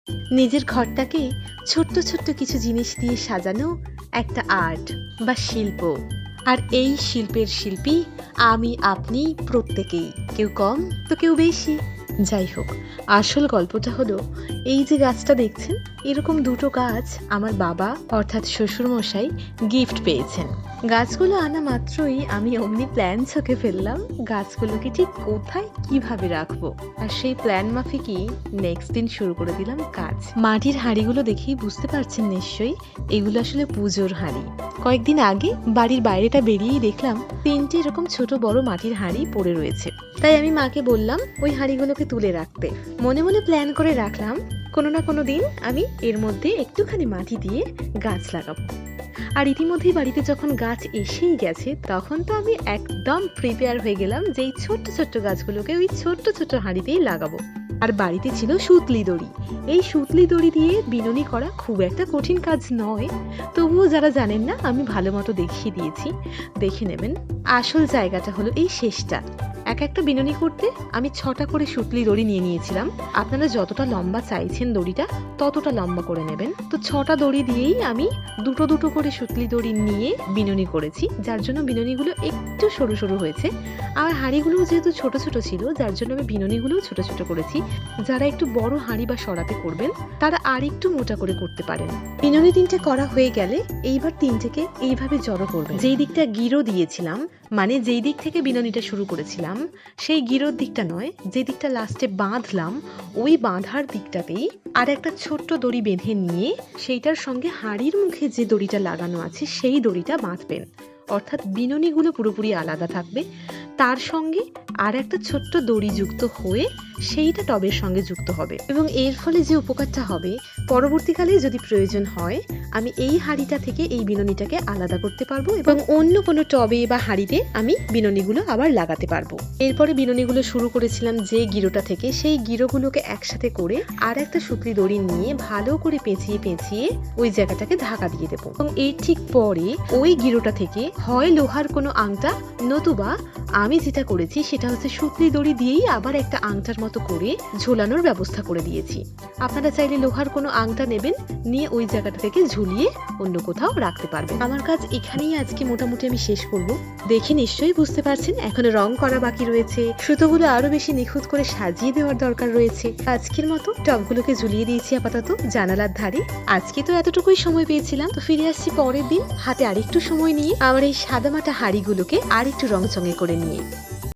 নিজের ঘরটাকে ছোট্ট ছোট্ট কিছু জিনিস দিয়ে সাজানো একটা আর্ট বা শিল্প। আর এই শিল্পের শিল্পী আমি, আপনি প্রত্যেকেই, কেউ কম তো কেউ বেশি। যাই হোক, আসল গল্পটা হলো, এই যে গাছটা দেখছেন, এরকম দুটো গাছ আমার বাবা অর্থাৎ শ্বশুরমশাই গিফট পেয়েছেন। গাছগুলো আনা মাত্রই আমি অমনি প্ল্যান ছকে ফেললাম গাছগুলোকে ঠিক কোথায় কিভাবে রাখবো। আর সেই প্ল্যান মাফিকই নেক্সট দিন শুরু করে দিলাম কাজ। মাটির হাঁড়িগুলো দেখেই বুঝতে পারছেন নিশ্চয়ই, এগুলো আসলে পুজোর হাঁড়ি। কয়েকদিন আগে বাড়ির বাইরেটা বেরিয়েই দেখলাম 3টে এরকম ছোট বড় মাটির হাঁড়ি পড়ে রয়েছে। তাই আমি মাকে বললাম ওই হাঁড়িগুলোকে তুলে রাখতে। মনে মনে প্ল্যান করে রাখলাম কোনো না কোনো দিন আমি এর মধ্যে একটুখানি মাটি দিয়ে গাছ লাগাবো। আর ইতিমধ্যেই বাড়িতে যখন গাছ এসেই গেছে, তখন তো আমি একদম প্রিপেয়ার হয়ে গেলাম যে এই ছোট্ট ছোট্ট গাছগুলোকে ওই ছোট্ট ছোট্ট হাঁড়িতেই লাগাবো। আর বাড়িতে ছিল সুতলি দড়ি। এই সুতলি দড়ি দিয়ে বিনুনি করা খুব একটা কঠিন কাজ নয়, তবুও যারা জানেন না আমি ভালো মতো দেখিয়ে দিয়েছি, দেখে নেবেন। আসল জায়গাটা হলো এই শেষটা। এক একটা বিনুনি করতে আমি 6টা করে সুতলি দড়ি নিয়ে নিয়েছিলাম। আপনারা যতটা লম্বা চাইছেন দড়িটা, ততটা লম্বা করে নেবেন। তো 6টা দড়ি দিয়েই আমি দুটো দুটো করে সুতলি দড়ি নিয়ে বিনুনি করেছি, যার জন্য বিনুনিগুলো একটু সরু সরু হয়েছে। আর হাঁড়িগুলো যেহেতু ছোট ছোট ছিল, যার জন্য আমি বিনুনিগুলোও ছোট ছোট করেছি। যারা একটু বড় হাঁড়ি বা সরাতে করবেন, তারা আর একটু মোটা করে করতে পারেন। বিনুনি 3টে করা হয়ে গেলে এইবার 3টেকে এইভাবে জড়ো করবেন। যেই দিকটা গিরো দিয়েছিলাম, মানে যেই দিক থেকে বিনুনিটা শুরু করেছিলাম, সেই গিরোর দিকটা নয়, যে দিকটা লাস্টে বাঁধলাম, ওই বাঁধার দিকটাতেই আর একটা ছোট্ট দড়ি বেঁধে নিয়ে সেইটার সঙ্গে হাঁড়ির মুখে যে দড়িটা লাগানো আছে সেই দড়িটা বাঁধবেন। অর্থাৎ বিনুনিগুলো পুরোপুরি আলাদা থাকবে, তার সঙ্গে আর একটা ছোট্ট দড়ি যুক্ত হয়ে সেইটা টবের সঙ্গে যুক্ত হবে। এবং এর ফলে যে উপকারটা হবে, পরবর্তীকালে যদি প্রয়োজন হয় আমি এই হাঁড়িটা থেকে এই বিনুনিটাকে আলাদা করতে পারবো এবং অন্য কোনো টবে বা হাঁড়িতে আমি বিনুনিগুলো আবার লাগাতে পারবো। এরপরে বিনুনিগুলো শুরু করেছিলাম যে গিরোটা থেকে, সেই গিরোগুলোকে একসাথে করে আর একটা সুতলি দড়ি নিয়ে ভালো করে পেঁচিয়ে পেঁচিয়ে ওই জায়গাটাকে ঢাকা দিয়ে দেবো। এবং এর ঠিক পরে ওই গিরোটা থেকে হয় লোহার কোনো আংটা, নতুবা আমি যেটা করেছি সেটা হচ্ছে সুতলি দড়ি দিয়েই আবার একটা আংটার মতো করে ঝোলানোর ব্যবস্থা করে দিয়েছি। আপনারা চাইলে লোহার কোনো আংটা নেবেন, নিয়ে ওই জায়গাটা থেকে ঝুলিয়ে অন্য কোথাও রাখতে পারবেন। আমার কাজ এখানেই আজকে মোটামুটি আমি শেষ করব। দেখে নিশ্চয়ই বুঝতে পারছেন এখনো রং করা বাকি রয়েছে, সুতোগুলো আরো বেশি নিখুঁত করে সাজিয়ে দেওয়ার দরকার রয়েছে। আজকের মতো টবগুলোকে ঝুলিয়ে দিয়েছি আপাতত জানালার ধারে। আজকে তো এতটুকুই সময় পেয়েছিলাম, তো ফিরে আসছি পরের দিন হাতে আরেকটু সময় নিয়ে আমার এই সাদামাটা হাঁড়িগুলোকে আরেকটু রংচঙে করে নিয়ে।